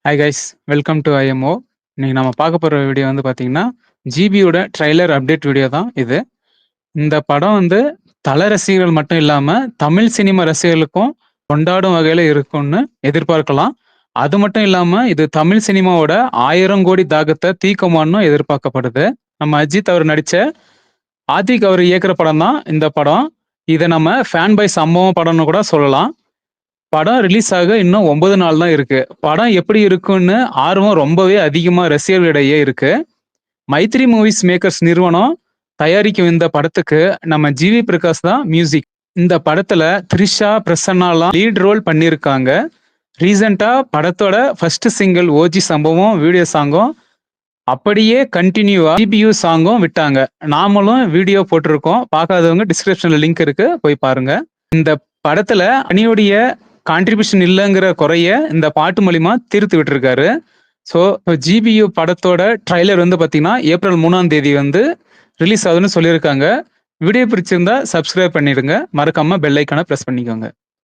Hi guys, welcome to IMO. இன்னைக்கு நம்ம பார்க்க போகிற வீடியோ வந்து பார்த்தீங்கன்னா, ஜிபியோட ட்ரைலர் அப்டேட் வீடியோ தான் இது. இந்த படம் வந்து தல ரசிகர்கள் மட்டும் இல்லாமல் தமிழ் சினிமா ரசிகர்களுக்கும் கொண்டாடும் வகையில் இருக்கும்னு எதிர்பார்க்கலாம். அது மட்டும் இல்லாமல் இது தமிழ் சினிமாவோட 1000 கோடி தாக்கத்தை தீக்குமான்னு எதிர்பார்க்கப்படுது. நம்ம அஜித் அவர் நடித்த ஆதிக் அவர் இயக்குற படம் தான் இந்த படம். இதை நம்ம ஃபேன் பை சம்பவம் படம்னு கூட சொல்லலாம். படம் ரிலீஸ் ஆக இன்னும் 9 நாள் தான் இருக்கு. படம் எப்படி இருக்குன்னு ஆர்வம் ரொம்பவே அதிகமா ரசிகர்களிடையே இருக்கு. மைத்ரி மூவிஸ் மேக்கர்ஸ் நிறுவனம் தயாரிக்கும் இந்த படத்துக்கு நம்ம ஜிவி பிரகாஷ் தான் மியூசிக். இந்த படத்துல த்ரிஷா, பிரசன்னாலாம் லீட் ரோல் பண்ணியிருக்காங்க. ரீசெண்டா படத்தோட ஃபர்ஸ்ட் சிங்கிள் ஓஜி சம்பவம் வீடியோ சாங்கும் அப்படியே கண்டினியூவா ஜிபியூ சாங்கும் விட்டாங்க. நாமளும் வீடியோ போட்டிருக்கோம். பார்க்காதவங்க டிஸ்கிரிப்ஷன்ல லிங்க் இருக்கு, போய் பாருங்க. இந்த படத்துல அணியுடைய கான்ட்ரிபியூஷன் இல்லைங்கிற குறைய இந்த பாட்டு மூலியமா தீர்த்து விட்டுருக்காரு. ஸோ ஜிபியு படத்தோட ட்ரைலர் வந்து பார்த்தீங்கன்னா ஏப்ரல் 3ஆம் தேதி வந்து ரிலீஸ் ஆகுதுன்னு சொல்லியிருக்காங்க. வீடியோ பிடிச்சிருந்தா சப்ஸ்கிரைப் பண்ணிடுங்க, மறக்காம பெல் ஐக்கானை ப்ரெஸ் பண்ணிக்கோங்க.